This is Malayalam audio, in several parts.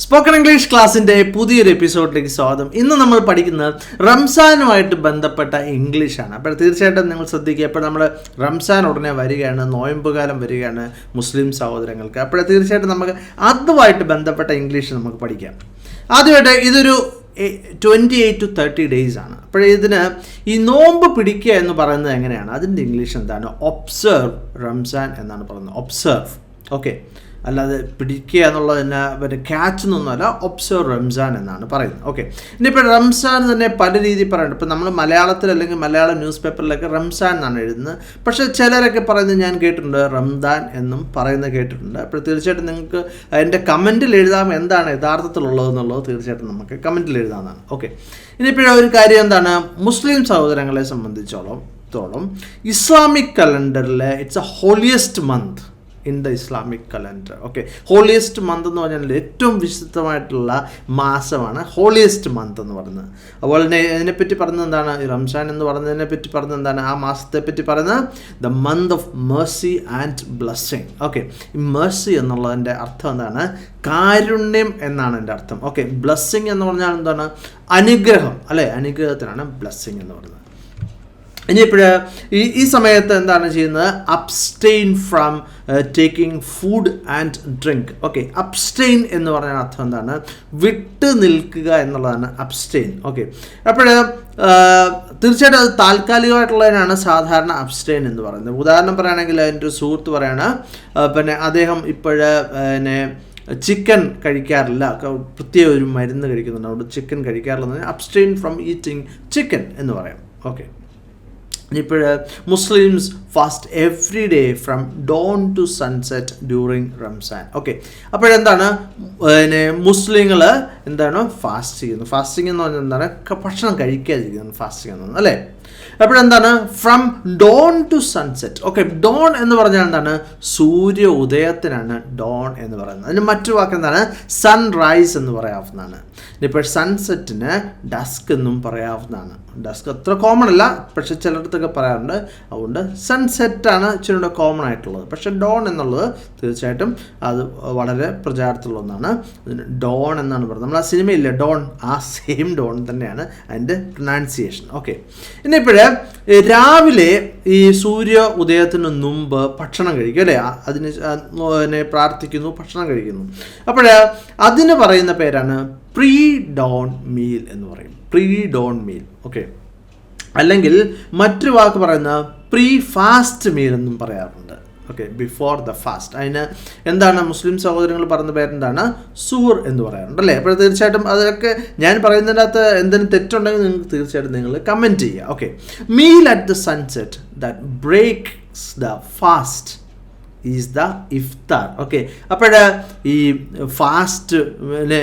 സ്പോക്കൺ ഇംഗ്ലീഷ് ക്ലാസ്സിൻ്റെ പുതിയൊരു എപ്പിസോഡിലേക്ക് സ്വാഗതം. ഇന്ന് നമ്മൾ പഠിക്കുന്നത് റംസാനുമായിട്ട് ബന്ധപ്പെട്ട ഇംഗ്ലീഷാണ്. അപ്പോൾ തീർച്ചയായിട്ടും നിങ്ങൾ ശ്രദ്ധിക്കുക, അപ്പോൾ നമ്മൾ റംസാൻ ഉടനെ വരികയാണ്, നോയമ്പ് കാലം വരികയാണ് മുസ്ലിം സഹോദരങ്ങൾക്ക്. അപ്പോൾ തീർച്ചയായിട്ടും നമുക്ക് അതുമായിട്ട് ബന്ധപ്പെട്ട ഇംഗ്ലീഷ് നമുക്ക് പഠിക്കാം. ആദ്യമായിട്ട് ഇതൊരു 28 to 30 days ആണ്. അപ്പോൾ ഇതിന് ഈ നോമ്പ് പിടിക്കുക എന്ന് പറയുന്നത് എങ്ങനെയാണ്, അതിൻ്റെ ഇംഗ്ലീഷ് എന്താണ്? ഒബ്സർവ് റംസാൻ എന്നാണ് പറയുന്നത്. ഒബ്സർവ്, ഓക്കെ, അല്ലാതെ പിടിക്കുക എന്നുള്ളതിന് പിന്നെ ക്യാച്ച് എന്നൊന്നുമല്ല, ഒബ്സർവ് റംസാൻ എന്നാണ് പറയുന്നത്. ഓക്കെ, ഇനിയിപ്പോൾ റംസാൻ തന്നെ പല രീതിയിൽ പറയുന്നുണ്ട്. ഇപ്പോൾ നമ്മൾ മലയാളത്തിൽ അല്ലെങ്കിൽ മലയാളം ന്യൂസ് പേപ്പറിലൊക്കെ റംസാൻ എന്നാണ് എഴുതുന്നത്. പക്ഷേ ചിലരൊക്കെ പറയുന്നത് ഞാൻ കേട്ടിട്ടുണ്ട് റംദാൻ എന്നും പറയുന്നത് കേട്ടിട്ടുണ്ട്. അപ്പോൾ തീർച്ചയായിട്ടും നിങ്ങൾക്ക് അതിൻ്റെ കമൻറ്റിൽ എഴുതാം എന്താണ് യഥാർത്ഥത്തിലുള്ളതെന്നുള്ളത് തീർച്ചയായിട്ടും നമുക്ക് കമൻറ്റിൽ എഴുതാമെന്നാണ്. ഓക്കെ, ഇനിയിപ്പോൾ ഒരു കാര്യം എന്താണ്, മുസ്ലിം സഹോദരങ്ങളെ സംബന്ധിച്ചോളം ഇസ്ലാമിക് കലണ്ടറിൽ it's A holiest month in the Islamic calendar. Okay, holiest month എന്ന് പറഞ്ഞാൽ ഏറ്റവും വിശുദ്ധമായിട്ടുള്ള മാസമാണ് ഹോളിയസ്റ്റ് മന്ത് എന്ന് പറയുന്നത്. അതുപോലെ തന്നെ ഇതിനെപ്പറ്റി പറയുന്നത് എന്താണ്, ഈ റംസാൻ എന്ന് പറയുന്നതിനെ പറ്റി പറയുന്നത് എന്താണ്, ആ മാസത്തെ പറ്റി പറയുന്നത് the month of Mercy and blessing. Okay, ഈ മേഴ്സി എന്നുള്ളതിൻ്റെ അർത്ഥം എന്താണ്, കാരുണ്യം എന്നാണ് എൻ്റെ അർത്ഥം. ഓക്കെ, ബ്ലെസ്സിങ് എന്ന് പറഞ്ഞാൽ എന്താണ്, അനുഗ്രഹം, അല്ലേ, അനുഗ്രഹത്തിനാണ് ബ്ലെസ്സിങ് എന്ന് പറയുന്നത്. ഇനിയിപ്പോൾ ഈ സമയത്ത് എന്താണ് ചെയ്യുന്നത്, abstain from taking food and drink. Okay, abstain എന്ന് പറഞ്ഞ അർത്ഥം എന്താണ്, വിട്ട് നിൽക്കുക എന്നുള്ളതാണ് അബ്സ്റ്റെയിൻ. ഓക്കെ, അപ്പോൾ തീർച്ചയായിട്ടും അത് താൽക്കാലികമായിട്ടുള്ളതിനാണ് സാധാരണ അബ്സ്റ്റെയിൻ എന്ന് പറയുന്നത്. ഉദാഹരണം പറയുകയാണെങ്കിൽ എൻ്റെ ഒരു സുഹൃത്ത് പറയാണ്, പിന്നെ അദ്ദേഹം പിന്നെ ചിക്കൻ കഴിക്കാറില്ല, പ്രത്യേക ഒരു മരുന്ന് കഴിക്കുന്നുണ്ട്, അവിടെ ചിക്കൻ കഴിക്കാറില്ല, അബ്സ്റ്റെയിൻ ഫ്രം ഈറ്റിംഗ് ചിക്കൻ എന്ന് പറയാം. ഓക്കെ, ഇപ്പോൾ Muslims fast every day from dawn to sunset during Ramzan. Okay, അപ്പോഴെന്താണ് പിന്നെ മുസ്ലിങ്ങൾ എന്താണ് ഫാസ്റ്റ് ചെയ്യുന്നത്. ഫാസ്റ്റിംഗ് എന്ന് പറഞ്ഞാൽ എന്താണ്, ഭക്ഷണം കഴിക്കാതിരിക്കുന്നത് ഫാസ്റ്റിംഗ് എന്ന് പറഞ്ഞാൽ, അല്ലേ. അപ്പോഴെന്താണ്, from dawn to sunset. Okay, dawn എന്ന് പറഞ്ഞാൽ എന്താണ്, സൂര്യ ഉദയത്തിനാണ് ഡോൺ എന്ന് പറയുന്നത്. അതിന് മറ്റൊരു വാക്ക് എന്താണ്, സൺറൈസ് എന്ന് പറയാവുന്നതാണ്. ഇപ്പോൾ സൺസെറ്റിന് ഡസ്ക് എന്നും പറയാവുന്നതാണ്. ഡസ്ക് അത്ര കോമൺ അല്ല, പക്ഷെ ചിലയിടത്തൊക്കെ പറയാറുണ്ട്. അതുകൊണ്ട് സൺസെറ്റാണ് ഇച്ചിരി കൂടെ കോമൺ ആയിട്ടുള്ളത്. പക്ഷെ ഡോൺ എന്നുള്ളത് തീർച്ചയായിട്ടും അത് വളരെ പ്രചാരത്തിലുള്ള ഒന്നാണ്. അതിന് ഡോൺ എന്നാണ് പറയുന്നത്. നമ്മൾ ആ സിനിമയില്ലേ ഡോൺ, ആ സെയിം ഡോൺ തന്നെയാണ് അതിൻ്റെ പ്രൊനൗൺസിയേഷൻ. ഓക്കെ, ഇനിയിപ്പോൾ രാവിലെ ഈ സൂര്യ ഉദയത്തിന് മുമ്പ് ഭക്ഷണം കഴിക്കും, അല്ലേ, അതിന് പ്രാർത്ഥിക്കുന്നു, ഭക്ഷണം കഴിക്കുന്നു. അപ്പോൾ അതിന് പറയുന്ന പേരാണ് പ്രീ ഡോൺ മീൽ എന്ന് പറയും. Pre Don meal. ഓക്കെ, അല്ലെങ്കിൽ മറ്റൊരു വാക്ക് പറയുന്ന പ്രീ ഫാസ്റ്റ് മീൽ എന്നും പറയാറുണ്ട്. Okay, before the fast. അതിന് എന്താണ് മുസ്ലിം സഹോദരങ്ങൾ പറയുന്ന പേരെന്താണ്, സൂർ എന്ന് പറയാറുണ്ട്, അല്ലേ. അപ്പോൾ തീർച്ചയായിട്ടും അതൊക്കെ ഞാൻ പറയുന്നതിൻ്റെ അകത്ത് എന്തെങ്കിലും തെറ്റുണ്ടെങ്കിൽ നിങ്ങൾക്ക് തീർച്ചയായിട്ടും നിങ്ങൾ കമൻറ്റ് ചെയ്യുക. Okay, meal at the sunset that breaks the fast is the iftar. Okay, അപ്പോൾ ഈ ഫാസ്റ്റ്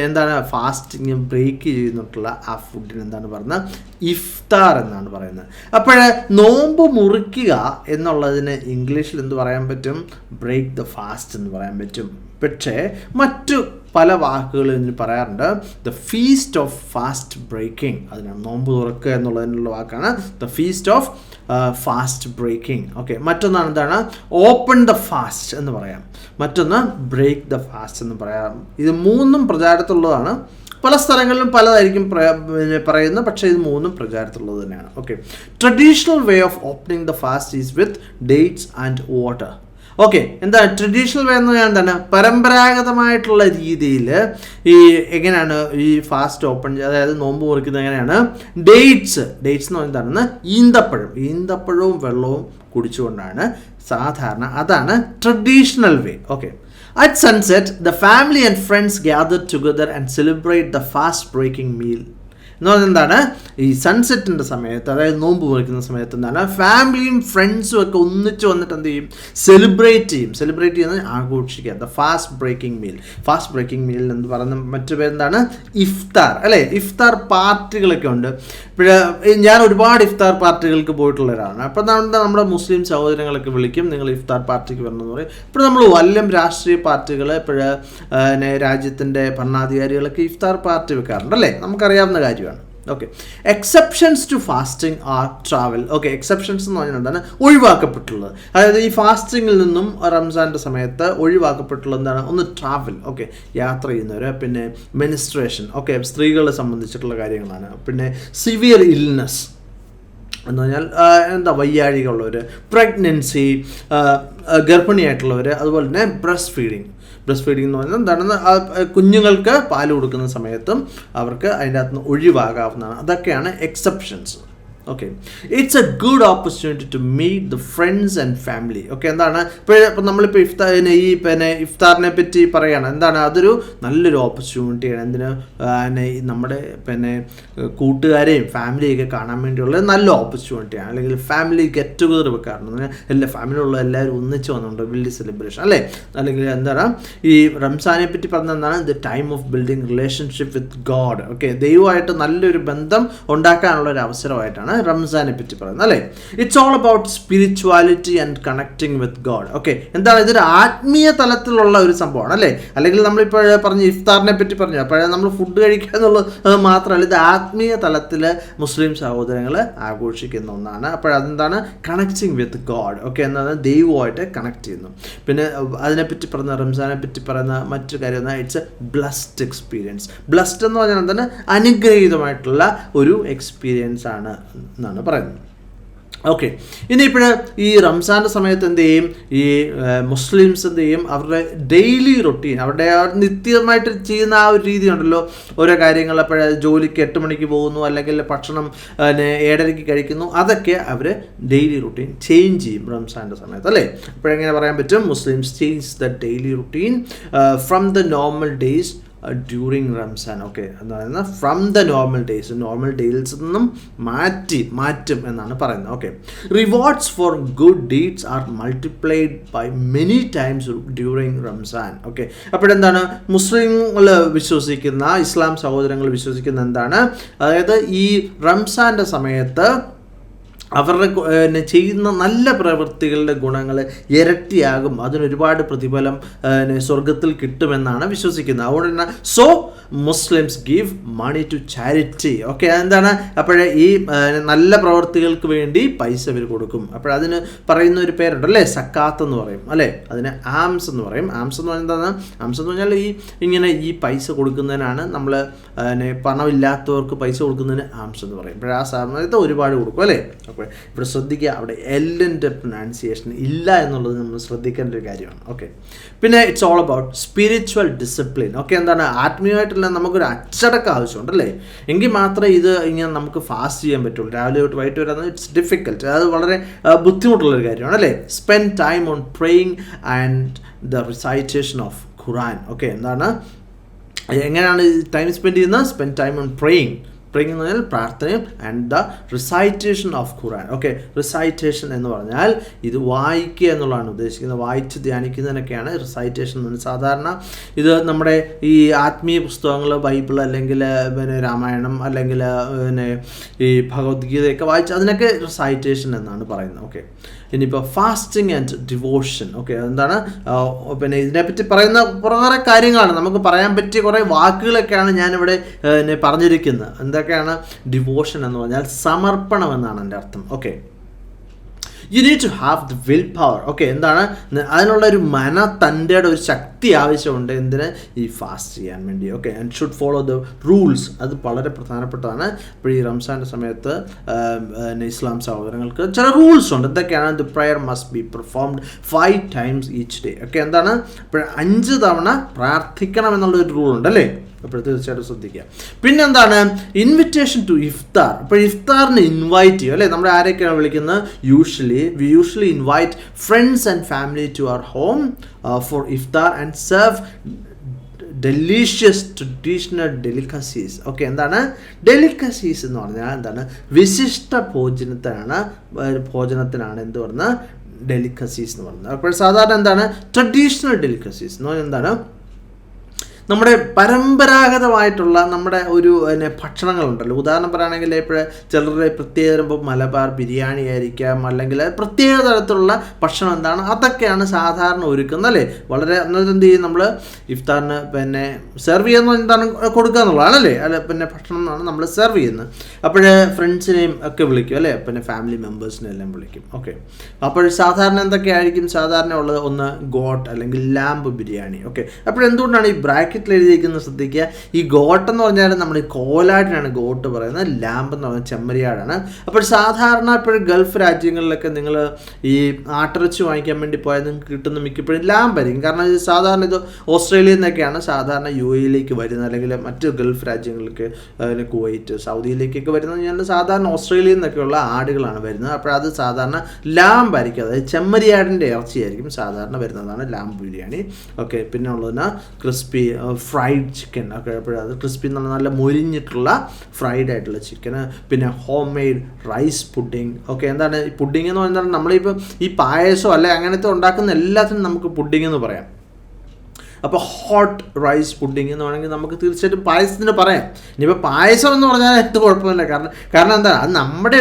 എന്താണ്, ഫാസ്റ്റിങ് ബ്രേക്ക് ചെയ്യുന്നിട്ടുള്ള ആ ഫുഡിന് എന്താണ് പറയുന്നത്, ഇഫ്താർ എന്നാണ് പറയുന്നത്. അപ്പോൾ നോമ്പ് മുറിക്കുക എന്നുള്ളതിന് ഇംഗ്ലീഷിൽ എന്ത് പറയാൻ പറ്റും, ബ്രേക്ക് ദ ഫാസ്റ്റ് എന്ന് പറയാൻ പറ്റും. പക്ഷേ മറ്റു പല വാക്കുകൾ ഇതിന് പറയാറുണ്ട്. The feast of fast breaking, അതിനാണ് നോമ്പ് തുറക്കുക എന്നുള്ളതിനുള്ള വാക്കാണ് the feast of fast breaking. Okay, മറ്റൊന്നാണ് എന്താണ്, ഓപ്പൺ ദ ഫാസ്റ്റ് എന്ന് പറയാം, മറ്റൊന്ന് ബ്രേക്ക് ദ ഫാസ്റ്റ് എന്ന് പറയാം. ഇത് മൂന്നും പ്രചാരത്തിലുള്ളതാണ്. പല സ്ഥലങ്ങളിലും പലതായിരിക്കും പറയുന്നത്, പക്ഷേ ഇത് മൂന്നും പ്രചാരത്തിലുള്ളത് തന്നെയാണ്. Okay, traditional way of opening the fast is with dates and water. Okay, എന്താ ട്രഡീഷണൽ വേ എന്ന് പറഞ്ഞാൽ എന്താണ്, പരമ്പരാഗതമായിട്ടുള്ള രീതിയിൽ ഈ എങ്ങനെയാണ് ഈ ഫാസ്റ്റ് ഓപ്പൺ, അതായത് നോമ്പ് മുറിക്കുന്നത് എങ്ങനെയാണ്, ഡേറ്റ്സ് എന്ന് പറഞ്ഞാൽ എന്താണ്, ഈന്തപ്പഴവും വെള്ളവും കുടിച്ചുകൊണ്ടാണ് സാധാരണ, അതാണ് traditional way. Okay, at sunset the family and friends gathered together and celebrate the fast breaking meal. എന്ന് പറഞ്ഞാൽ എന്താണ്, ഈ സൺസെറ്റിൻ്റെ സമയത്ത്, അതായത് നോമ്പ് മുറിക്കുന്ന സമയത്ത് എന്താണ്, ഫാമിലിയും ഫ്രണ്ട്സും ഒക്കെ ഒന്നിച്ച് വന്നിട്ട് എന്ത് ചെയ്യും, സെലിബ്രേറ്റ് ചെയ്യുന്നത് ആഘോഷിക്കുക. The fast breaking meal. Fast breaking meal എന്ന് പറയുന്ന മറ്റു പേരെന്താണ്, ഇഫ്താർ, അല്ലേ. ഇഫ്താർ പാർട്ടികളൊക്കെ ഉണ്ട്. ഞാൻ ഒരുപാട് ഇഫ്താർ പാർട്ടികൾക്ക് പോയിട്ടുള്ള ഒരാളാണ്. അപ്പോൾ നമ്മുടെ മുസ്ലിം സഹോദരങ്ങളൊക്കെ വിളിക്കും, നിങ്ങൾ ഇഫ്താർ പാർട്ടിക്ക് വരണമെന്ന് പറയും. ഇപ്പോൾ നമ്മൾ വല്ലം രാഷ്ട്രീയ പാർട്ടികൾ, രാജ്യത്തിൻ്റെ ഭരണാധികാരികളൊക്കെ ഇഫ്താർ പാർട്ടി വെക്കാറുണ്ട്, അല്ലേ, നമുക്കറിയാവുന്ന കാര്യമാണ്. Okay. Exceptions to fasting are travel. Okay, exceptions എന്ന് പറഞ്ഞാൽ എന്താണ്? ഒഴിവാക്കപ്പെട്ടുള്ളത്. അതായത് ഈ ഫാസ്റ്റിങ്ങിൽ നിന്നും റംസാൻ്റെ സമയത്ത് ഒഴിവാക്കപ്പെട്ടുള്ളത് എന്താണ്? ഒന്ന് ട്രാവൽ, ഓക്കെ, യാത്ര ചെയ്യുന്നവർ, പിന്നെ മെനിസ്ട്രേഷൻ, ഓക്കെ, സ്ത്രീകളെ സംബന്ധിച്ചിട്ടുള്ള കാര്യങ്ങളാണ്. പിന്നെ സിവിയർ ഇൽനെസ് എന്ന് പറഞ്ഞാൽ വയ്യാഴികളുള്ളവർ, പ്രഗ്നൻസി, ഗർഭിണിയായിട്ടുള്ളവർ, അതുപോലെ തന്നെ ബ്രസ്റ്റ് ഫീഡിങ് എന്ന് പറഞ്ഞാൽ എന്താണ്? കുഞ്ഞുങ്ങൾക്ക് പാല് കൊടുക്കുന്ന സമയത്തും അവർക്ക് അതിൻ്റെ അകത്ത് നിന്ന് ഒഴിവാകാവുന്നതാണ്. അതൊക്കെയാണ് exceptions. Okay, it's a good opportunity to meet the friends and family. Okay, എന്താണ് ഇപ്പം നമ്മളിപ്പോൾ ഇഫ്താറിനെ പറ്റി പറയുകയാണ്. എന്താണ്? അതൊരു നല്ലൊരു ഓപ്പർച്യൂണിറ്റിയാണ്. നമ്മുടെ കൂട്ടുകാരെയും ഫാമിലിയൊക്കെ കാണാൻ വേണ്ടിയുള്ള നല്ല ഓപ്പർച്യൂണിറ്റിയാണ്. അല്ലെങ്കിൽ ഫാമിലി ഗെറ്റ് ടുഗദർ വെക്കാറുണ്ട്. എല്ലാ ഫാമിലിയുള്ള എല്ലാവരും ഒന്നിച്ച് വന്നുകൊണ്ട് വലിയ സെലിബ്രേഷൻ അല്ലേ. അല്ലെങ്കിൽ എന്താണ് ഈ റംസാനെ പറ്റി പറഞ്ഞത് എന്താണ്? The time of building relationship with God. Okay, ദൈവമായിട്ട് നല്ലൊരു ബന്ധം ഉണ്ടാക്കാനുള്ള ഒരു അവസരമായിട്ടാണ് റംസാനെ പറ്റി പറയുന്നത് അല്ലേ. It's all about spirituality and connecting with God. Okay, എന്താണ്? ഇതൊരു ആത്മീയ തലത്തിലുള്ള ഒരു സംഭവമാണ് അല്ലേ. അല്ലെങ്കിൽ നമ്മളിപ്പോൾ പറഞ്ഞ ഇഫ്താറിനെ പറ്റി പറഞ്ഞു, അപ്പോഴേ നമ്മൾ ഫുഡ് കഴിക്കുക എന്നുള്ളത് മാത്രമല്ല, ഇത് ആത്മീയ തലത്തിൽ മുസ്ലിം സഹോദരങ്ങൾ ആഘോഷിക്കുന്ന ഒന്നാണ്. അപ്പോഴതെന്താണ്? Connecting with God. ഓക്കെ, എന്താണ്? ദൈവമായിട്ട് കണക്ട് ചെയ്യുന്നു. പിന്നെ അതിനെപ്പറ്റി പറയുന്ന റംസാനെ പറ്റി പറയുന്ന മറ്റു കാര്യം എന്നാൽ it's A blessed experience. Blessed എന്ന് പറഞ്ഞാൽ എന്താണ്? അനുഗ്രഹീതമായിട്ടുള്ള ഒരു എക്സ്പീരിയൻസ് ആണ് എന്നാണ് പറയുന്നത്. ഓക്കെ, ഇനിയിപ്പോൾ ഈ റംസാൻ്റെ സമയത്ത് എന്ത് ചെയ്യും? ഈ മുസ്ലിംസ് എന്ത് ചെയ്യും? അവരുടെ ഡെയിലി റൊട്ടീൻ, അവരുടെ നിത്യമായിട്ട് ചെയ്യുന്ന ആ ഒരു രീതി ഉണ്ടല്ലോ, ഓരോ കാര്യങ്ങൾ. അപ്പോഴേ ജോലിക്ക് 8 മണിക്ക് പോകുന്നു, അല്ലെങ്കിൽ ഭക്ഷണം 7:30 കഴിക്കുന്നു. അതൊക്കെ അവർ ഡെയിലി റൊട്ടീൻ ചേഞ്ച് ചെയ്യും റംസാൻ്റെ സമയത്ത് അല്ലേ. അപ്പോഴെങ്ങനെ പറയാൻ പറ്റും? Muslims change the daily routine from the normal days during Ramzan. Okay, എന്ന് പറയുന്നത് ഫ്രം ദ നോർമൽ ഡേയ്സ് നിന്നും മാറ്റും എന്നാണ് പറയുന്നത്. Okay, rewards for good deeds are multiplied by many times during Ramzan. Okay, അപ്പോഴെന്താണ്? മുസ്ലിങ്ങൾ വിശ്വസിക്കുന്ന, ഇസ്ലാം സഹോദരങ്ങൾ വിശ്വസിക്കുന്ന എന്താണ്? അതായത് ഈ റംസാൻ്റെ സമയത്ത് അവരുടെ ചെയ്യുന്ന നല്ല പ്രവൃത്തികളുടെ ഗുണങ്ങൾ ഇരട്ടിയാകും, അതിനൊരുപാട് പ്രതിഫലം സ്വർഗത്തിൽ കിട്ടുമെന്നാണ് വിശ്വസിക്കുന്നത്. അതുകൊണ്ട് തന്നെ Muslims give money to charity. Okay, എന്താണ്? അപ്പോഴേ ഈ നല്ല പ്രവൃത്തികൾക്ക് വേണ്ടി പൈസ ഇവർ കൊടുക്കും. അപ്പോഴതിന് പറയുന്ന ഒരു പേരുണ്ടല്ലേ, സക്കാത്ത് എന്ന് പറയും അല്ലേ. അതിന് ആംസ് എന്ന് പറയും. ആംസ് എന്ന് പറഞ്ഞാൽ എന്താണ്? ആംസ് എന്ന് പറഞ്ഞാൽ ഈ പൈസ കൊടുക്കുന്നതിനാണ് നമ്മൾ പണമില്ലാത്തവർക്ക് പൈസ കൊടുക്കുന്നതിന് ആംസ് എന്ന് പറയും. അപ്പോൾ ആ സമയത്ത് ഒരുപാട് കൊടുക്കും അല്ലേ. അപ്പോൾ ഇവിടെ ശ്രദ്ധിക്കുക, അവിടെ എല്ലിൻ്റെ പ്രൊനൗൺസിയേഷൻ ഇല്ല എന്നുള്ളത് നമ്മൾ ശ്രദ്ധിക്കേണ്ട ഒരു കാര്യമാണ്. ഓക്കെ, പിന്നെ it's all about spiritual discipline. Okay, എന്താണ്? ആത്മീയമായിട്ടുള്ള നമുക്കൊരു അച്ചടക്കം ആവശ്യമുണ്ടല്ലേ, എങ്കിൽ മാത്രമേ ഇത് ഇങ്ങനെ നമുക്ക് ഫാസ്റ്റ് ചെയ്യാൻ പറ്റുള്ളൂ. രാവിലെ തൊട്ട് വൈകിട്ട് വരെ ഇറ്റ്സ് ഡിഫിക്കൽട്ട്, അത് വളരെ ബുദ്ധിമുട്ടുള്ളൊരു കാര്യമാണ് അല്ലേ. Spend time on praying and the recitation of Quran. Okay, എന്താണ്? എങ്ങനെയാണ് ടൈം സ്പെൻഡ് ചെയ്യുന്നത്? സ്പെൻഡ് ടൈം ഓൺ പ്രേയിങ് എന്ന് പറഞ്ഞാൽ പ്രാർത്ഥനയും, and the recitation of Quran. Okay, recitation എന്ന് പറഞ്ഞാൽ ഇത് വായിക്കുക എന്നുള്ളതാണ് ഉദ്ദേശിക്കുന്നത്. വായിച്ച് ധ്യാനിക്കുന്നതിനൊക്കെയാണ് റിസൈറ്റേഷൻ എന്ന് പറഞ്ഞാൽ. സാധാരണ ഇത് നമ്മുടെ ഈ ആത്മീയ പുസ്തകങ്ങൾ, ബൈബിൾ, അല്ലെങ്കിൽ രാമായണം, അല്ലെങ്കിൽ ഈ ഭഗവത്ഗീതയൊക്കെ വായിച്ച് അതിനൊക്കെ റിസൈറ്റേഷൻ എന്നാണ് പറയുന്നത്. ഓക്കെ, ഇനിയിപ്പോൾ ഫാസ്റ്റിംഗ് ആൻഡ് ഡിവോഷൻ. ഓക്കെ, എന്താണ്? പിന്നെ ഇതിനെപ്പറ്റി പറയുന്ന കുറേ കാര്യങ്ങളാണ്, നമുക്ക് പറയാൻ പറ്റിയ കുറേ വാക്കുകളൊക്കെയാണ് ഞാനിവിടെ പറഞ്ഞിരിക്കുന്നത്. എന്തൊക്കെയാണ്? ഡിവോഷൻ എന്ന് പറഞ്ഞാൽ സമർപ്പണം എന്നാണ് എൻ്റെ അർത്ഥം. Okay, you need to have the will power. Okay, എന്താണ്? അതിനുള്ള ഒരു തൻ്റെയുടെ ഒരു ശക്തി ആവശ്യമുണ്ട്. എന്തിന്? ഈ ഫാസ്റ്റ് ചെയ്യാൻ വേണ്ടി. Okay, and should follow the rules. അത് വളരെ പ്രധാനപ്പെട്ടതാണ്. ഇപ്പോൾ ഈ റംസാൻ്റെ സമയത്ത് ഇസ്ലാം സഹോദരങ്ങൾക്ക് ചില റൂൾസ് ഉണ്ട്. എന്തൊക്കെയാണ്? The prayer must be performed 5 times each day. Okay, എന്താണ്? ഇപ്പോൾ 5 തവണ പ്രാർത്ഥിക്കണം എന്നുള്ളൊരു റൂൾ ഉണ്ട് അല്ലേ. അപ്പോൾ തീർച്ചയായിട്ടും ശ്രദ്ധിക്കുക. പിന്നെന്താണ്? Invitation to iftar. ഇപ്പോൾ ഇഫ്താറിന് ഇൻവൈറ്റ് ചെയ്യും അല്ലേ. നമ്മൾ ആരൊക്കെയാണ് വിളിക്കുന്നത്? We usually invite friends and family to our home for iftar and serve delicious traditional delicacies. Okay, എന്താണ്? ഡെലിക്കസീസ് എന്ന് പറഞ്ഞാൽ എന്താണ്? വിശിഷ്ട ഭോജനത്തിനാണ് എന്ത് പറഞ്ഞാൽ ഡെലിക്കസീസ് എന്ന് പറയുന്നത്. അപ്പോൾ സാധാരണ എന്താണ്? ട്രഡീഷണൽ ഡെലിക്കസീസ് എന്ന് പറഞ്ഞാൽ എന്താണ്? നമ്മുടെ പരമ്പരാഗതമായിട്ടുള്ള നമ്മുടെ ഒരു ഭക്ഷണങ്ങളുണ്ടല്ലോ. ഉദാഹരണം പറയുകയാണെങ്കിൽ ഇപ്പോൾ ചിലരുടെ പ്രത്യേക വരുമ്പോൾ മലബാർ ബിരിയാണി ആയിരിക്കാം, അല്ലെങ്കിൽ പ്രത്യേക തരത്തിലുള്ള ഭക്ഷണം എന്താണ് അതൊക്കെയാണ് സാധാരണ ഒരുക്കുന്നത് അല്ലേ. വളരെ അന്നേരം എന്ത് ചെയ്യും, നമ്മൾ ഇഫ്താറിന് സെർവ് ചെയ്യുന്ന എന്താണ് കൊടുക്കുക എന്നുള്ളതാണല്ലേ. അല്ല ഭക്ഷണം എന്നാണ് നമ്മൾ സെർവ് ചെയ്യുന്നത്. അപ്പോൾ ഫ്രണ്ട്സിനെയും ഒക്കെ വിളിക്കും അല്ലേ, ഫാമിലി മെമ്പേഴ്സിനെല്ലാം വിളിക്കും. ഓക്കെ, അപ്പോൾ സാധാരണ എന്തൊക്കെയായിരിക്കും സാധാരണ ഉള്ളത്? ഒന്ന് ഗോട്ട് അല്ലെങ്കിൽ ലാമ്പ് ബിരിയാണി. ഓക്കെ, അപ്പോൾ എന്തുകൊണ്ടാണ് ഈ ബ്രാക്കറ്റിൽ എഴുതിയിരിക്കുന്നത് ശ്രദ്ധിക്കുക. ഈ ഗോട്ട് എന്ന് പറഞ്ഞാൽ നമ്മൾ ഈ കോലാടിനാണ് ഗോട്ട് പറയുന്നത്, ലാമ്പ് എന്ന് പറയുന്നത് ചെമ്മരിയാടാണ്. അപ്പോൾ സാധാരണ ഇപ്പോഴും ഗൾഫ് രാജ്യങ്ങളിലൊക്കെ നിങ്ങൾ ഈ ആട്ടിറച്ചി വാങ്ങിക്കാൻ വേണ്ടി പോയാൽ നിങ്ങൾക്ക് കിട്ടുന്ന മിക്കപ്പോഴും ലാമ്പായിരിക്കും. കാരണം ഇത് സാധാരണ ഇത് ഓസ്ട്രേലിയയിൽ നിന്നൊക്കെയാണ് സാധാരണ UAE-യിലേക്ക് വരുന്നത്, അല്ലെങ്കിൽ മറ്റ് ഗൾഫ് രാജ്യങ്ങളിലേക്ക് കുവൈറ്റ് സൗദിയിലേക്കൊക്കെ വരുന്നത് ഞാൻ സാധാരണ ഓസ്ട്രേലിയയിൽ നിന്നൊക്കെയുള്ള ആടുകളാണ് വരുന്നത്. അപ്പോൾ അത് സാധാരണ ലാമ്പായിരിക്കും, അതായത് ചെമ്മരിയാടിൻ്റെ ഇറച്ചിയായിരിക്കും സാധാരണ വരുന്നതാണ് ലാമ്പ് ബിരിയാണി. ഓക്കെ, പിന്നെ ഉള്ളതിന് ക്രിസ്പി ഫ്രൈഡ് ചിക്കൻ. ഓക്കെ, അപ്പോൾ അത് ക്രിസ്പി എന്ന് പറഞ്ഞാൽ നല്ല മൊരിഞ്ഞിട്ടുള്ള ഫ്രൈഡ് ആയിട്ടുള്ള ചിക്കന്. പിന്നെ home made rice pudding. Okay, എന്താണ് ഈ പുഡിങ് എന്ന് പറഞ്ഞാൽ നമ്മളിപ്പോൾ ഈ പായസം അല്ലെ അങ്ങനത്തെ ഉണ്ടാക്കുന്ന എല്ലാത്തിനും നമുക്ക് പുഡിങ് എന്ന് പറയാം. അപ്പോൾ ഹോട്ട് റൈസ് പുഡിങ് എന്ന് വേണമെങ്കിൽ നമുക്ക് തീർച്ചയായിട്ടും പായസത്തിന് പറയാം. ഇനിയിപ്പോൾ പായസം എന്ന് പറഞ്ഞാൽ എന്ത് കുഴപ്പമില്ല, കാരണം എന്താ അത് നമ്മുടെ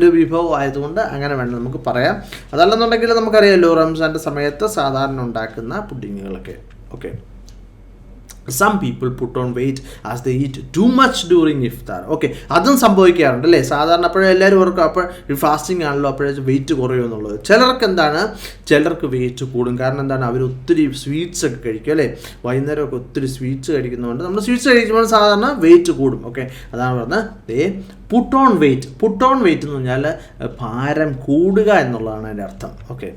ഒരു വിഭവം ആയതുകൊണ്ട് അങ്ങനെ വേണം നമുക്ക് പറയാം. അതല്ലെന്നുണ്ടെങ്കിൽ നമുക്കറിയാമല്ലോ റംസാൻ്റെ സമയത്ത് സാധാരണ ഉണ്ടാക്കുന്ന പുഡിങ്ങുകളൊക്കെ. Okay, some people put on weight as they eat too much during iftar. Okay, അതും സംഭവിക്കാറുണ്ട് അല്ലേ സാധാരണ. അപ്പോഴും എല്ലാവരും ഓർക്കും അപ്പോൾ ഫാസ്റ്റിംഗ് ആണല്ലോ അപ്പോഴേ വെയിറ്റ് കുറയും എന്നുള്ളത്. ചിലർക്ക് വെയിറ്റ് കൂടും. കാരണം എന്താണ്, അവർ ഒത്തിരി സ്വീറ്റ്സ് ഒക്കെ കഴിക്കും അല്ലേ. വൈകുന്നേരമൊക്കെ ഒത്തിരി സ്വീറ്റ്സ് കഴിക്കുന്നതുകൊണ്ട് നമ്മൾ സ്വീറ്റ്സ് കഴിക്കുമ്പോൾ സാധാരണ വെയിറ്റ് കൂടും. ഓക്കെ, അതാണ് പറഞ്ഞത് പുട്ട് ഓൺ വെയിറ്റ് എന്ന് പറഞ്ഞാൽ ഭാരം കൂടുക എന്നുള്ളതാണ് അതിൻ്റെ അർത്ഥം. ഓക്കെ,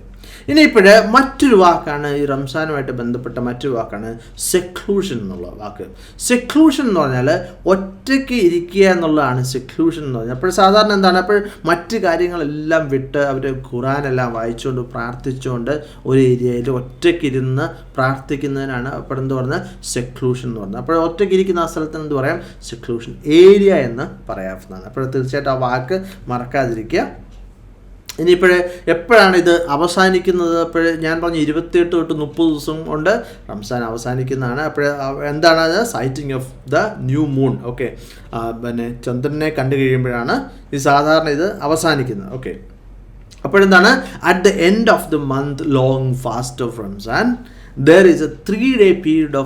ഇനിയിപ്പോൾ മറ്റൊരു വാക്കാണ് ഈ റംസാനുമായിട്ട് ബന്ധപ്പെട്ട മറ്റൊരു വാക്കാണ് സെക്ലൂഷൻ എന്നുള്ള വാക്ക്. സെക്ലൂഷൻ എന്ന് പറഞ്ഞാൽ ഒറ്റയ്ക്ക് ഇരിക്കുക എന്നുള്ളതാണ് സെക്ലൂഷൻ എന്ന് പറഞ്ഞാൽ. അപ്പോൾ സാധാരണ എന്താണ്, അപ്പോൾ മറ്റ് കാര്യങ്ങളെല്ലാം വിട്ട് അവർ ഖുറാനെല്ലാം വായിച്ചുകൊണ്ട് പ്രാർത്ഥിച്ചുകൊണ്ട് ഒരു ഏരിയയിൽ ഒറ്റയ്ക്ക് ഇരുന്ന് പ്രാർത്ഥിക്കുന്നതിനാണ് അപ്പോൾ എന്ത് പറഞ്ഞാൽ സെക്ലൂഷൻ എന്ന് പറഞ്ഞത്. അപ്പോൾ ഒറ്റയ്ക്ക് ഇരിക്കുന്ന ആ സ്ഥലത്തിന് എന്ത് പറയാം, സെക്ലൂഷൻ ഏരിയ എന്ന് പറയാവുന്നതാണ്. അപ്പോൾ തീർച്ചയായിട്ടും ആ വാക്ക് മറക്കാതിരിക്കുക. ഇനിയിപ്പോഴേ എപ്പോഴാണ് ഇത് അവസാനിക്കുന്നത്? അപ്പോൾ ഞാൻ പറഞ്ഞു 28 തൊട്ട് 30 ദിവസം കൊണ്ട് റംസാൻ അവസാനിക്കുന്നതാണ്. അപ്പോൾ എന്താണ് sighting of the new moon. Okay, ചന്ദ്രനെ കണ്ടു കഴിയുമ്പോഴാണ് ഈ സാധാരണ ഇത് അവസാനിക്കുന്നത്. ഓക്കെ, അപ്പോഴെന്താണ് at the end of the month long fast of Ramzan there is a 3-day period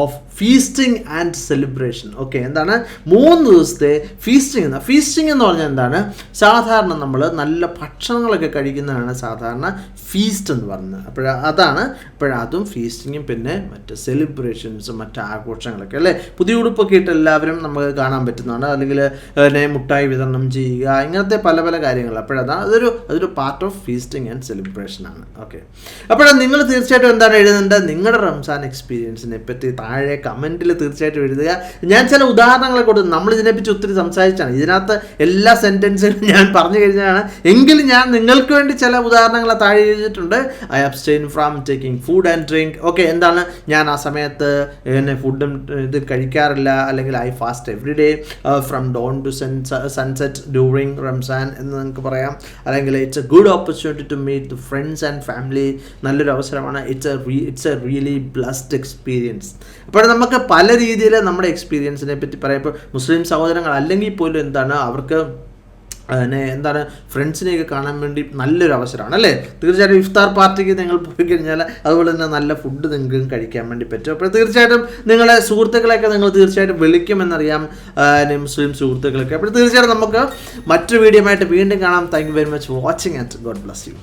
of feasting and celebration. Okay, എന്താണ് 3 ദിവസത്തെ ഫീസ്റ്റിംഗ് എന്ന് പറഞ്ഞാൽ എന്താണ്, സാധാരണ നമ്മൾ നല്ല ഭക്ഷണങ്ങളൊക്കെ കഴിക്കുന്നതാണ് സാധാരണ ഫീസ്റ്റ് എന്ന് പറയുന്നത്. അപ്പോഴതും ഫീസ്റ്റിങ്ങും പിന്നെ മറ്റ് സെലിബ്രേഷൻസും മറ്റ് ആഘോഷങ്ങളൊക്കെ അല്ലേ. പുതിയ ഉടുപ്പൊക്കെ ഇട്ട് എല്ലാവരും നമുക്ക് കാണാൻ പറ്റുന്നതാണ്, അല്ലെങ്കിൽ മുട്ടായി വിതരണം ചെയ്യുക, ഇങ്ങനത്തെ പല പല കാര്യങ്ങൾ. അതൊരു പാർട്ട് ഓഫ് ഫീസ്റ്റിംഗ് ആൻഡ് സെലിബ്രേഷനാണ്. ഓക്കെ, അപ്പോൾ നിങ്ങൾ തീർച്ചയായിട്ടും എന്താണ് എഴുതേണ്ടത്, നിങ്ങളുടെ റംസാൻ എക്സ്പീരിയൻസിനെ പറ്റി താഴെ കമൻറ്റിൽ തീർച്ചയായിട്ടും എഴുതുക. ഞാൻ ചില ഉദാഹരണങ്ങളെ കൊടുത്തു, നമ്മൾ ഇതിനെപ്പറ്റി ഒത്തിരി സംസാരിച്ചാണ്, ഇതിനകത്ത് എല്ലാ സെൻറ്റൻസുകളും ഞാൻ പറഞ്ഞു കഴിഞ്ഞാണ്. എങ്കിലും ഞാൻ നിങ്ങൾക്ക് വേണ്ടി ചില ഉദാഹരണങ്ങൾ താഴെ എഴുതിയിട്ടുണ്ട്. I abstain from taking food and drink. Okay, എന്താണ് ഞാൻ ആ സമയത്ത് ഫുഡും ഇത് കഴിക്കാറില്ല, അല്ലെങ്കിൽ I fast every day from dawn to sunset during Ramzan എന്ന് നിങ്ങൾക്ക് പറയാം. അല്ലെങ്കിൽ it's a good opportunity to meet the friends and family. നല്ലൊരു അവസരമാണ്. It's a really blessed experience. അപ്പോൾ നമുക്ക് പല രീതിയിൽ നമ്മുടെ എക്സ്പീരിയൻസിനെ പറ്റി പറയാം. ഇപ്പോൾ മുസ്ലിം സഹോദരങ്ങൾ അല്ലെങ്കിൽ പോലും എന്താണ് അവർക്ക് ഫ്രണ്ട്സിനെയൊക്കെ കാണാൻ വേണ്ടി നല്ലൊരു അവസരമാണ് അല്ലേ. തീർച്ചയായിട്ടും ഇഫ്താർ പാർട്ടിക്ക് നിങ്ങൾ പോയി കഴിഞ്ഞാൽ അതുപോലെ തന്നെ നല്ല ഫുഡ് നിങ്ങൾക്ക് കഴിക്കാൻ വേണ്ടി പറ്റും. അപ്പോൾ തീർച്ചയായിട്ടും നിങ്ങളെ സുഹൃത്തുക്കളെയൊക്കെ നിങ്ങൾ തീർച്ചയായിട്ടും വിളിക്കുമെന്നറിയാം, മുസ്ലിം സുഹൃത്തുക്കളൊക്കെ. അപ്പോൾ തീർച്ചയായിട്ടും നമുക്ക് മറ്റൊരു വീഡിയോ ആയിട്ട് വീണ്ടും കാണാം. Thank you very much for watching and God bless you.